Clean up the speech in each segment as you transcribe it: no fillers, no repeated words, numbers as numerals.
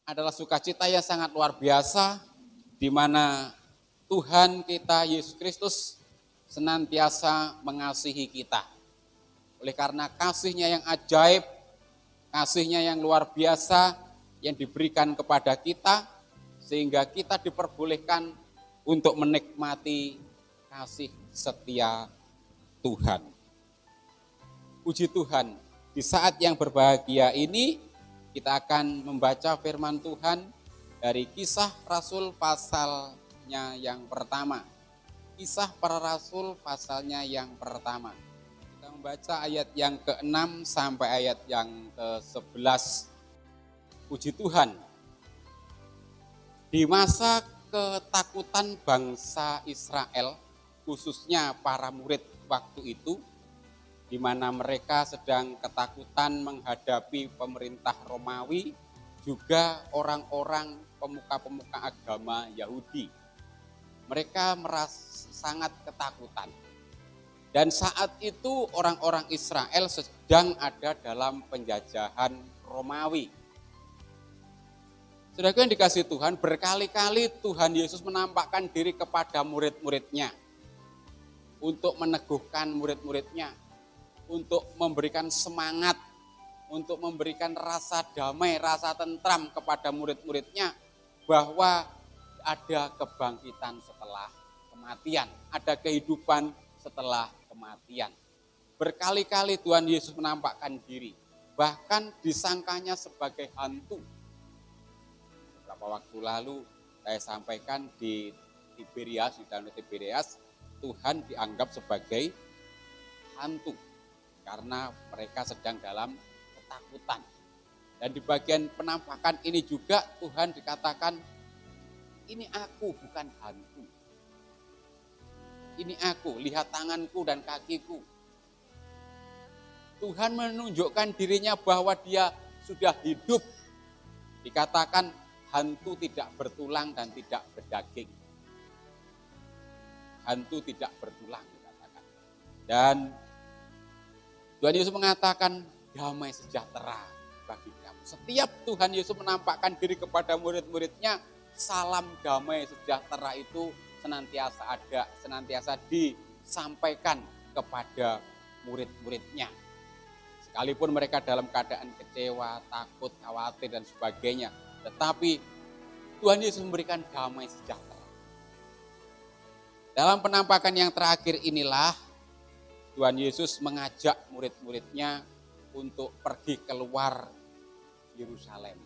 adalah sukacita yang sangat luar biasa, di mana Tuhan kita Yesus Kristus senantiasa mengasihi kita. Oleh karena kasih-Nya yang ajaib, kasih-Nya yang luar biasa yang diberikan kepada kita, sehingga kita diperbolehkan untuk menikmati kasih setia Tuhan. Puji Tuhan, di saat yang berbahagia ini kita akan membaca firman Tuhan dari Kisah Rasul pasalnya yang pertama. Kisah para Rasul pasalnya yang pertama. Kita membaca ayat yang ke-6 sampai ayat yang ke-11. Puji Tuhan. Di masa ketakutan bangsa Israel, khususnya para murid waktu itu, di mana mereka sedang ketakutan menghadapi pemerintah Romawi, juga orang-orang pemuka-pemuka agama Yahudi. Mereka merasa sangat ketakutan. Dan saat itu orang-orang Israel sedang ada dalam penjajahan Romawi. Saudara yang dikasihi Tuhan, berkali-kali Tuhan Yesus menampakkan diri kepada murid-muridnya untuk meneguhkan murid-muridnya, untuk memberikan semangat, untuk memberikan rasa damai, rasa tentram kepada murid-muridnya bahwa ada kebangkitan setelah kematian, ada kehidupan setelah kematian. Berkali-kali Tuhan Yesus menampakkan diri, bahkan disangkanya sebagai hantu. Beberapa waktu lalu saya sampaikan di Tiberias, di Danau Tiberias, Tuhan dianggap sebagai hantu karena mereka sedang dalam ketakutan. Dan di bagian penampakan ini juga Tuhan dikatakan, ini aku bukan hantu. Ini aku, lihat tanganku dan kakiku. Tuhan menunjukkan dirinya bahwa dia sudah hidup. Dikatakan hantu tidak bertulang dan tidak berdaging. Hantu tidak bertulang dikatakan. Dan Tuhan Yesus mengatakan damai sejahtera bagi kamu. Setiap Tuhan Yesus menampakkan diri kepada murid-muridnya, salam damai sejahtera itu senantiasa ada, senantiasa disampaikan kepada murid-muridnya. Sekalipun mereka dalam keadaan kecewa, takut, khawatir dan sebagainya, tetapi Tuhan Yesus memberikan damai sejahtera. Dalam penampakan yang terakhir inilah Tuhan Yesus mengajak murid-muridnya untuk pergi keluar Yerusalem.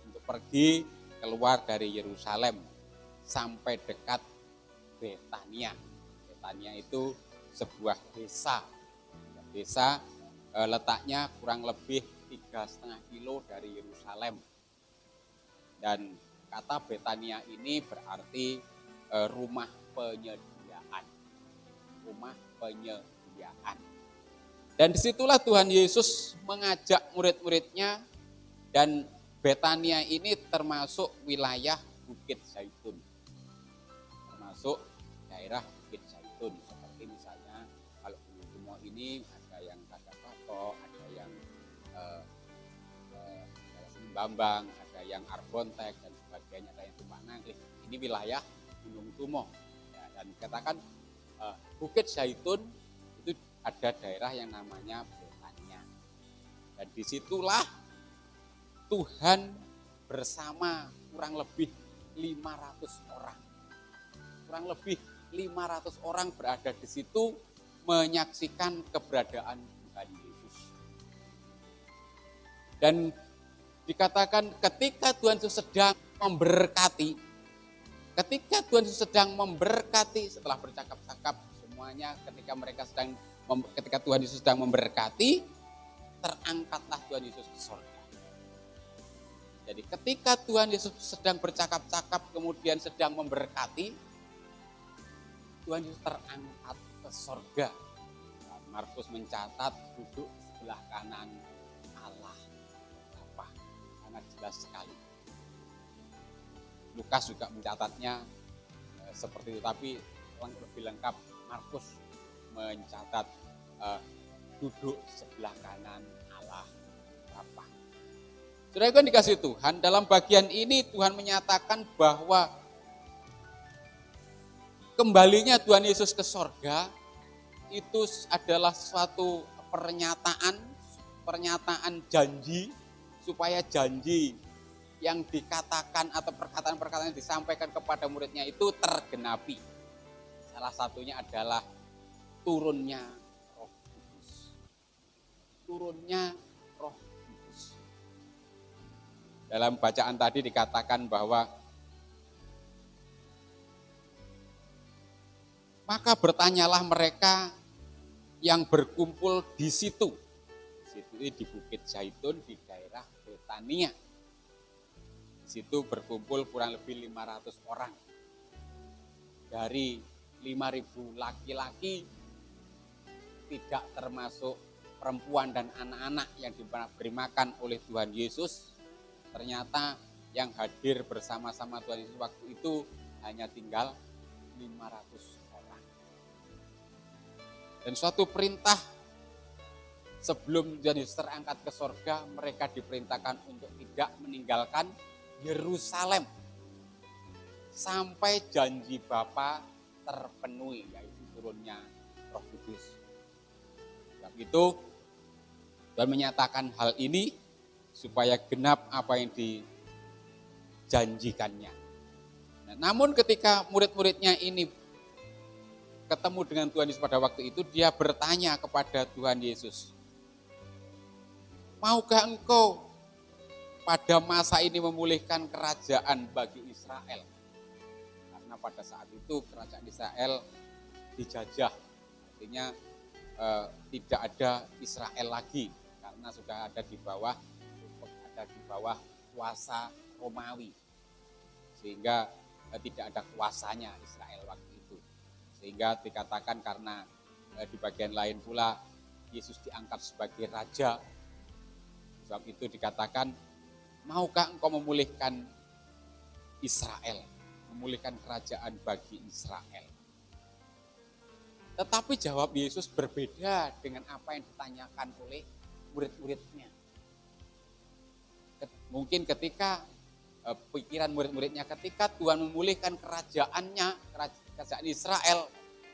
Untuk pergi keluar dari Yerusalem sampai dekat Betania. Betania itu sebuah desa. Desa letaknya kurang lebih 3,5 kilo dari Yerusalem. Dan kata Betania ini berarti rumah penyediaan. Rumah penyediaan. Dan disitulah Tuhan Yesus mengajak murid-muridnya, dan Betania ini termasuk wilayah Bukit Zaitun. Termasuk daerah Bukit Zaitun. Seperti misalnya kalau di Kumo ini ada yang Kadapato, ada yang Bambang, ada yang Arbontek dan sebagainya, ada yang Tumpang Nangklis. Ini wilayah Gunung Tumo. Ya, dan katakan Bukit Zaitun itu ada daerah yang namanya Betania. Dan disitulah Tuhan bersama kurang lebih 500 orang. Kurang lebih 500 orang berada di situ menyaksikan keberadaan Tuhan Yesus. Dan dikatakan ketika Tuhan Yesus sedang memberkati, setelah bercakap-cakap semuanya, ketika Tuhan Yesus sedang memberkati, terangkatlah Tuhan Yesus ke surga. Jadi ketika Tuhan Yesus sedang bercakap-cakap kemudian sedang memberkati, Tuhan Yesus terangkat ke surga. Markus mencatat duduk sebelah kanan Allah. Apa? Sangat jelas sekali. Lukas juga mencatatnya seperti itu, tapi lebih lengkap Markus mencatat duduk sebelah kanan Allah Bapa. Saudara kan dikasih Tuhan, dalam bagian ini Tuhan menyatakan bahwa kembalinya Tuhan Yesus ke sorga itu adalah suatu pernyataan janji, supaya janji yang dikatakan atau perkataan-perkataan yang disampaikan kepada muridnya itu tergenapi. Salah satunya adalah turunnya Roh Kudus. Turunnya Roh Kudus. Dalam bacaan tadi dikatakan bahwa maka bertanyalah mereka yang berkumpul di situ. Di Bukit Zaitun di daerah Betania. Di situ berkumpul kurang lebih 500 orang. Dari 5.000 laki-laki, tidak termasuk perempuan dan anak-anak yang diberi makan oleh Tuhan Yesus. Ternyata yang hadir bersama-sama Tuhan Yesus waktu itu hanya tinggal 500 orang. Dan suatu perintah sebelum Tuhan Yesus terangkat ke sorga, mereka diperintahkan untuk tidak meninggalkan Yerusalem sampai janji Bapa terpenuhi, yaitu turunnya Roh Kudus. Sebab itu Tuhan menyatakan hal ini supaya genap apa yang dijanjikannya. Nah, namun ketika murid-muridnya ini ketemu dengan Tuhan Yesus pada waktu itu, dia bertanya kepada Tuhan Yesus, maukah engkau pada masa ini memulihkan kerajaan bagi Israel? Karena pada saat itu kerajaan Israel dijajah, artinya tidak ada Israel lagi karena sudah ada di bawah kuasa Romawi, sehingga tidak ada kuasanya Israel waktu itu. Sehingga dikatakan karena di bagian lain pula Yesus diangkat sebagai raja. Sebab itu dikatakan, maukah engkau memulihkan Israel, memulihkan kerajaan bagi Israel? Tetapi jawab Yesus berbeda dengan apa yang ditanyakan oleh murid-muridnya. Mungkin ketika pikiran murid-muridnya, ketika Tuhan memulihkan kerajaan Israel,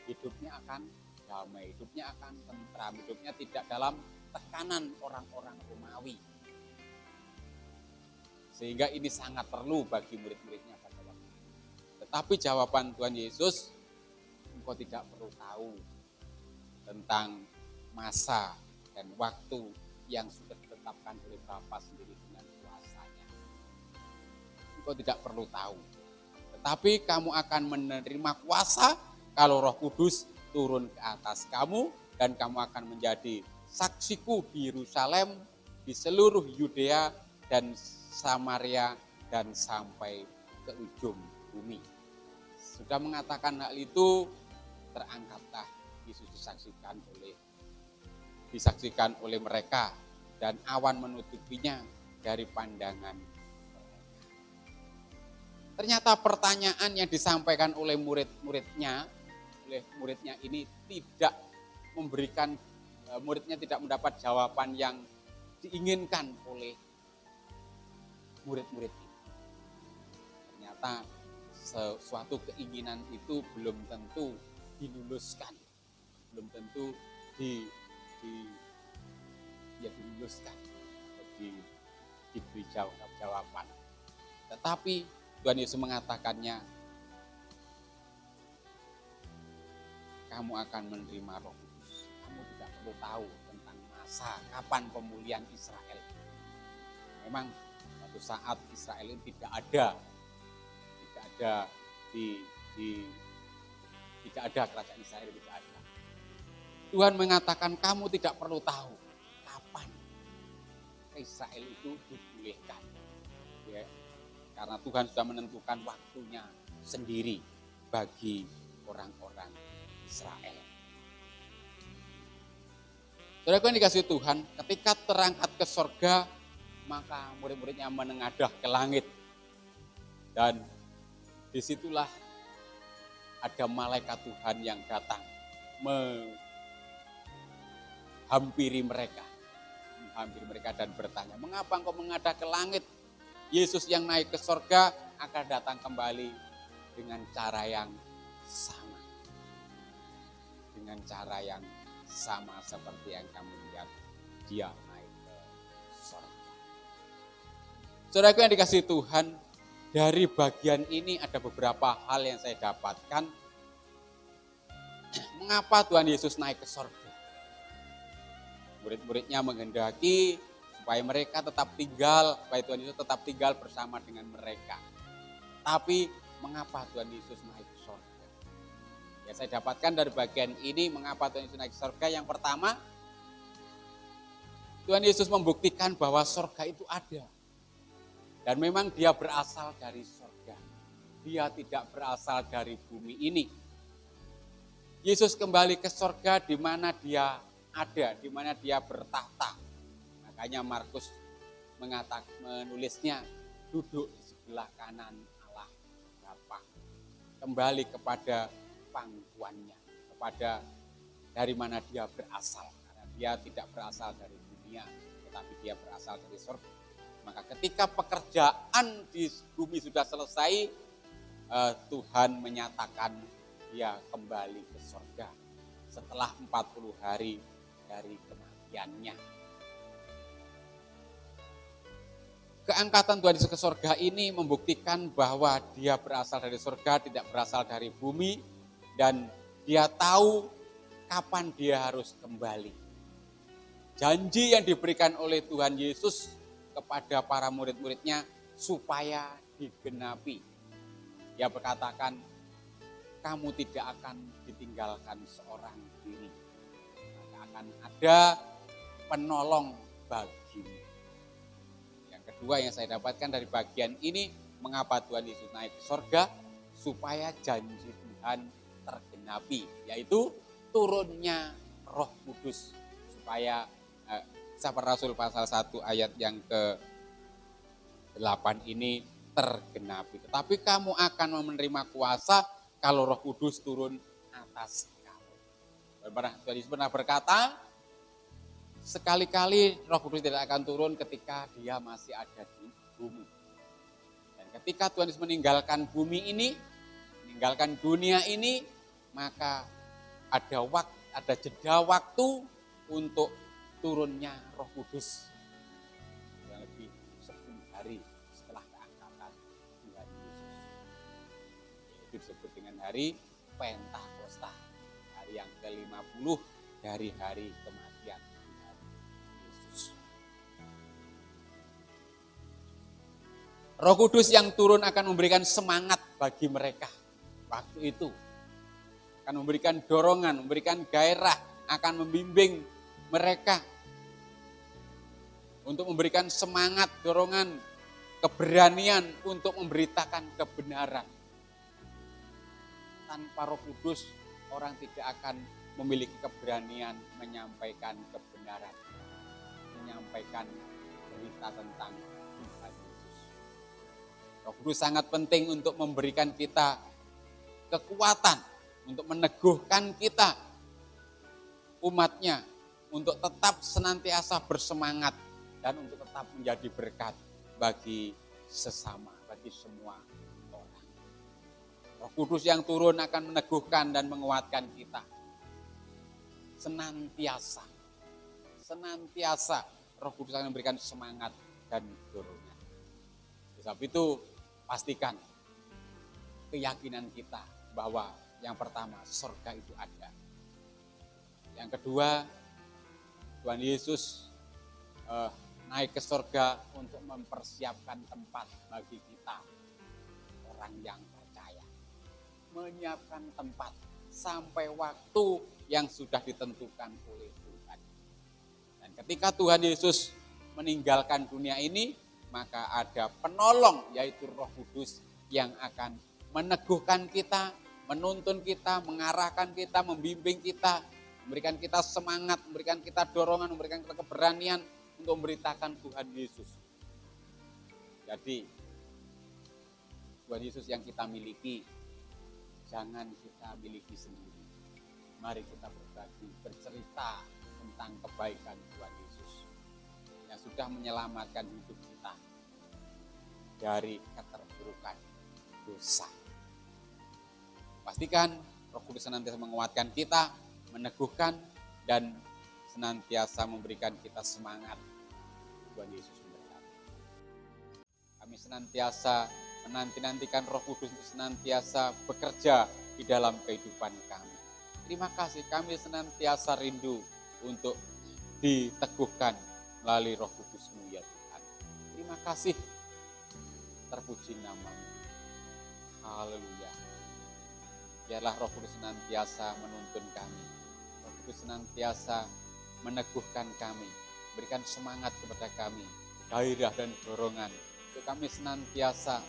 hidupnya akan damai, hidupnya akan tentram, hidupnya tidak dalam tekanan orang-orang Romawi. Sehingga ini sangat perlu bagi murid-muridnya pada waktu itu. Tetapi jawaban Tuhan Yesus, engkau tidak perlu tahu tentang masa dan waktu yang sudah ditetapkan oleh Bapa sendiri dengan kuasanya. Engkau tidak perlu tahu. Tetapi kamu akan menerima kuasa kalau Roh Kudus turun ke atas kamu, dan kamu akan menjadi saksiku di Yerusalem, di seluruh Yudea dan Samaria, dan sampai ke ujung bumi. Sudah mengatakan hal itu, terangkatlah Yesus disaksikan oleh mereka, dan awan menutupinya dari pandangan mereka. Ternyata pertanyaan yang disampaikan oleh muridnya ini tidak memberikan, muridnya tidak mendapat jawaban yang diinginkan oleh murid-murid itu. Ternyata sesuatu keinginan itu belum tentu diluluskan, belum tentu diluluskan, diberi jawaban. Tetapi Tuhan Yesus mengatakannya, kamu akan menerima Roh Kudus. Kamu tidak perlu tahu tentang masa kapan pemulihan Israel. Memang suatu saat Israel itu tidak ada kerajaan Israel, tidak ada. Tuhan mengatakan kamu tidak perlu tahu kapan Israel itu dipulihkan. Ya, karena Tuhan sudah menentukan waktunya sendiri bagi orang-orang Israel. Saudara yang dikasihi Tuhan, ketika terangkat ke sorga, maka murid-muridnya menengadah ke langit. Dan disitulah ada malaikat Tuhan yang datang menghampiri mereka, menghampiri mereka dan bertanya, mengapa engkau menghadap ke langit? Yesus yang naik ke sorga akan datang kembali dengan cara yang sama. Dengan cara yang sama seperti yang kamu lihat, dia naik ke sorga. Saudaraku yang dikasihi Tuhan, dari bagian ini ada beberapa hal yang saya dapatkan. Mengapa Tuhan Yesus naik ke sorga? Murid-muridnya menghendaki supaya mereka tetap tinggal, supaya Tuhan Yesus tetap tinggal bersama dengan mereka. Tapi mengapa Tuhan Yesus naik ke sorga? Ya, saya dapatkan dari bagian ini mengapa Tuhan Yesus naik ke sorga. Yang pertama, Tuhan Yesus membuktikan bahwa sorga itu ada. Dan memang dia berasal dari sorga. Dia tidak berasal dari bumi ini. Yesus kembali ke sorga di mana dia ada, di mana dia bertahta. Makanya Markus menulisnya duduk di sebelah kanan Allah Bapa. Kembali kepada pangkuannya, kepada dari mana dia berasal. Karena dia tidak berasal dari dunia, tetapi dia berasal dari sorga. Maka ketika pekerjaan di bumi sudah selesai, Tuhan menyatakan dia kembali ke sorga setelah 40 hari dari kematiannya. Keangkatan Tuhan Yesus ke sorga ini membuktikan bahwa dia berasal dari sorga, tidak berasal dari bumi, dan dia tahu kapan dia harus kembali. Janji yang diberikan oleh Tuhan Yesus kepada para murid-muridnya supaya digenapi. Dia berkatakan, kamu tidak akan ditinggalkan seorang diri. Maka akan ada penolong bagimu. Yang kedua yang saya dapatkan dari bagian ini, mengapa Tuhan Yesus naik ke sorga? Supaya janji Tuhan tergenapi, yaitu turunnya Roh Kudus. Supaya Kisah Rasul pasal 1 ayat yang ke-8 ini tergenapi. Tetapi kamu akan menerima kuasa kalau Roh Kudus turun atas kamu. Tuhan Yesus pernah berkata, sekali-kali Roh Kudus tidak akan turun ketika dia masih ada di bumi. Dan ketika Tuhan Yesus meninggalkan bumi ini, meninggalkan dunia ini, maka ada jeda waktu untuk turunnya Roh Kudus. Kurang lebih 10 hari setelah keangkatan Tuhan Yesus. Itu disebut dengan hari Pentakosta. Hari yang ke-50 dari hari kematian Tuhan Yesus. Roh Kudus yang turun akan memberikan semangat bagi mereka. Waktu itu akan memberikan dorongan, memberikan gairah, akan membimbing mereka untuk memberikan semangat, dorongan, keberanian untuk memberitakan kebenaran. Tanpa Roh Kudus, orang tidak akan memiliki keberanian menyampaikan kebenaran, menyampaikan berita tentang Tuhan Yesus. Roh Kudus sangat penting untuk memberikan kita kekuatan, untuk meneguhkan kita, umatnya, untuk tetap senantiasa bersemangat, dan untuk tetap menjadi berkat bagi sesama, bagi semua orang. Roh Kudus yang turun akan meneguhkan dan menguatkan kita. Senantiasa Roh Kudus akan memberikan semangat dan dorongan. Sebab itu pastikan keyakinan kita bahwa yang pertama, surga itu ada. Yang kedua, Tuhan Yesus naik ke surga untuk mempersiapkan tempat bagi kita, orang yang percaya. Menyiapkan tempat sampai waktu yang sudah ditentukan oleh Tuhan. Dan ketika Tuhan Yesus meninggalkan dunia ini, maka ada penolong, yaitu Roh Kudus yang akan meneguhkan kita, menuntun kita, mengarahkan kita, membimbing kita, memberikan kita semangat, memberikan kita dorongan, memberikan kita keberanian untuk memberitakan Tuhan Yesus. Jadi, Tuhan Yesus yang kita miliki, jangan kita miliki sendiri. Mari kita berbagi, bercerita tentang kebaikan Tuhan Yesus. yang sudah menyelamatkan hidup kita dari keterpurukan dosa. Pastikan Roh Kudus senantiasa menguatkan kita, meneguhkan, dan senantiasa memberikan kita semangat. Tuhan Yesus memberkati. Kami senantiasa menanti-nantikan Roh Kudus untuk senantiasa bekerja di dalam kehidupan kami. Terima kasih, kami senantiasa rindu untuk diteguhkan melalui Roh Kudus-Mu ya Tuhan. Terima kasih, terpuji nama-Mu. Haleluya. Biarlah Roh Kudus senantiasa menuntun kami. Roh Kudus senantiasa meneguhkan kami, berikan semangat kepada kami, gairah dan dorongan untuk kami senantiasa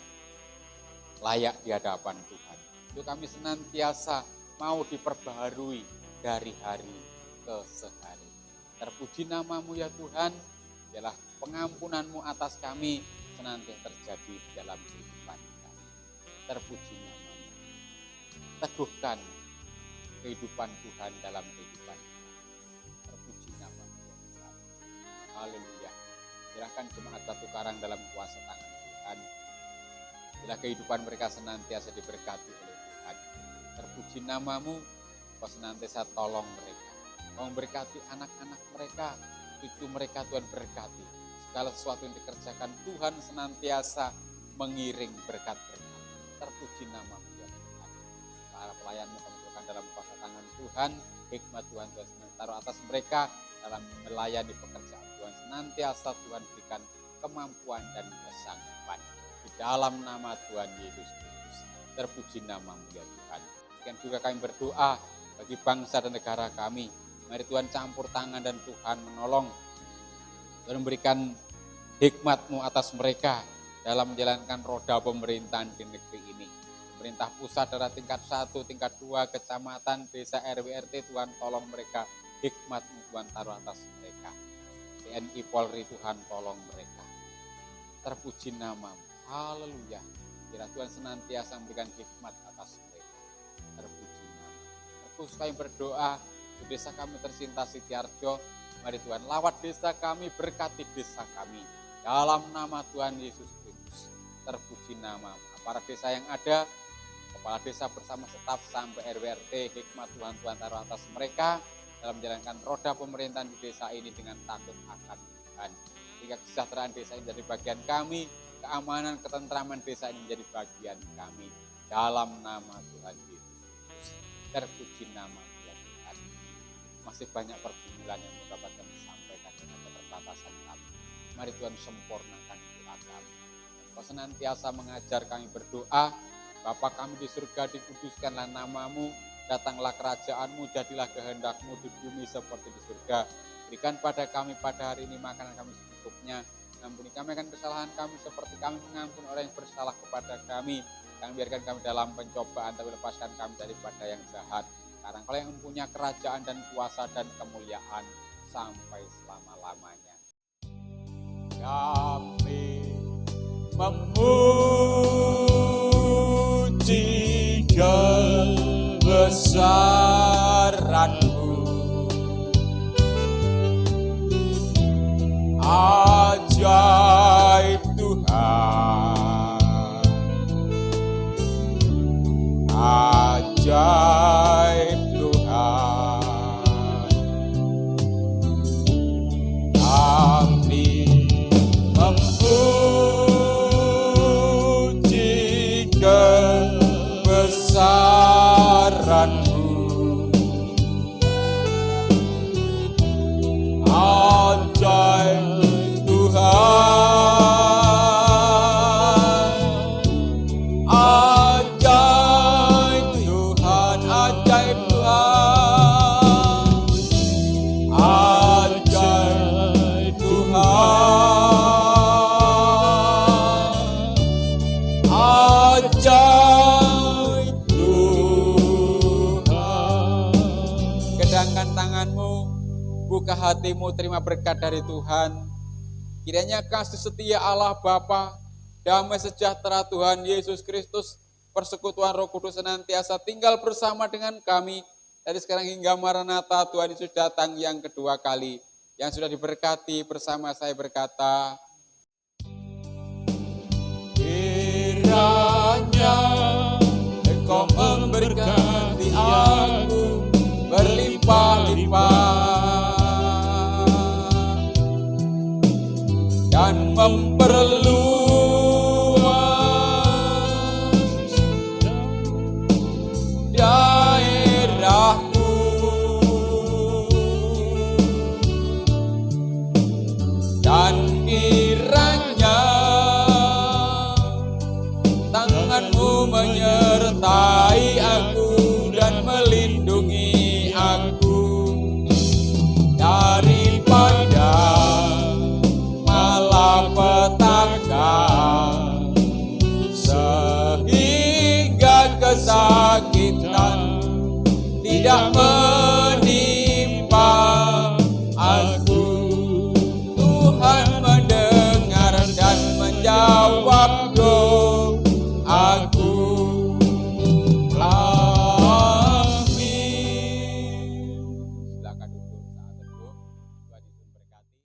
layak di hadapan Tuhan. Untuk kami senantiasa mau diperbaharui dari hari ke sehari. Terpuji nama-Mu ya Tuhan, biarlah pengampunan-Mu atas kami senantiasa terjadi di dalam kehidupan kami. Terpuji nama-Mu. Teguhkan kehidupan Tuhan dalam kehidupan kita. Terpuji nama-Mu ya Tuhan. Haleluya. Serahkan jemaat Batu Karang dalam kuasa tangan Tuhan. Bila kehidupan mereka senantiasa diberkati oleh Tuhan. Terpuji nama-Mu, Kau senantiasa tolong mereka. Kau memberkati anak-anak mereka, cucu mereka Tuhan berkati. Segala sesuatu yang dikerjakan Tuhan senantiasa mengiring berkat-berkat. Terpuji nama-Mu ya Tuhan. Para pelayan-Mu kami serahkan dalam kuasa tangan Tuhan. Hikmat Tuhan taruh atas mereka dalam melayani pekerjaan Tuhan. Senantiasa Tuhan berikan kemampuan dan kesanggupan. Di dalam nama Tuhan Yesus Kristus. Terpuji nama-Mu ya Tuhan. Dan juga kami berdoa bagi bangsa dan negara kami. Mari Tuhan campur tangan dan Tuhan menolong. Tuhan memberikan hikmat-Mu atas mereka dalam menjalankan roda pemerintahan di negeri ini. Pemerintah pusat dari tingkat 1, tingkat 2, kecamatan, desa, RW, RT, Tuhan tolong mereka. Hikmat-Mu Tuhan taruh atas mereka. TNI, Polri, Tuhan tolong mereka. Terpuji nama-Mu. Haleluya. Biar Tuhan senantiasa memberikan hikmat atas mereka. Terpuji nama-Mu. Terus kami berdoa di desa kami tercinta Sitiarjo. Mari Tuhan lawat desa kami, berkati desa kami. Dalam nama Tuhan Yesus Kristus. Terpuji nama-Mu. Para desa yang ada, kepala desa bersama staf sampai RW-RT, hikmat Tuhan taruh atas mereka dalam menjalankan roda pemerintahan di desa ini dengan takut akan Tuhan. Sehingga kesejahteraan desa ini menjadi bagian kami, keamanan, ketentraman desa ini menjadi bagian kami. Dalam nama Tuhan Yesus. Terpuji nama Tuhan. Masih banyak pergumulan yang dapat kami sampaikan dengan keterbatasan kami. Mari Tuhan sempurnakan doa kami. Kau senantiasa mengajar kami berdoa. Bapa kami di surga, dikuduskanlah nama-Mu, datanglah kerajaan-Mu, jadilah kehendak-Mu di bumi seperti di surga. Berikan pada kami pada hari ini makanan kami secukupnya. Ampuni kami akan kesalahan kami seperti kami mengampuni orang yang bersalah kepada kami. Jangan biarkan kami dalam pencobaan, tapi lepaskan kami daripada yang jahat. Karena Kau yang mempunyai kerajaan dan kuasa dan kemuliaan sampai selama-lamanya. Kami memuji kebesaran-Mu, ajaib Tuhan, ajaib Tuhan. Kami memuji kebesaran-Mu, ajaib Tuhan, ajaib Tuhan, ajaib Tuhan, ajaib Tuhan, ajaib Tuhan. Kedangkan tangan-Mu, buka hatimu, terima berkat dari Tuhan. Kiranya kasih setia Allah Bapa, damai sejahtera Tuhan Yesus Kristus, persekutuan Roh Kudus senantiasa tinggal bersama dengan kami dari sekarang hingga Maranatha Tuhan Yesus datang yang kedua kali. Yang sudah diberkati bersama saya berkata, kiranya Engkau memberkati aku berlimpah-limpah dan memperluas daerahku, dan kiranya tangan-Mu menyertai aku dan melindungi aku daripada malapetaka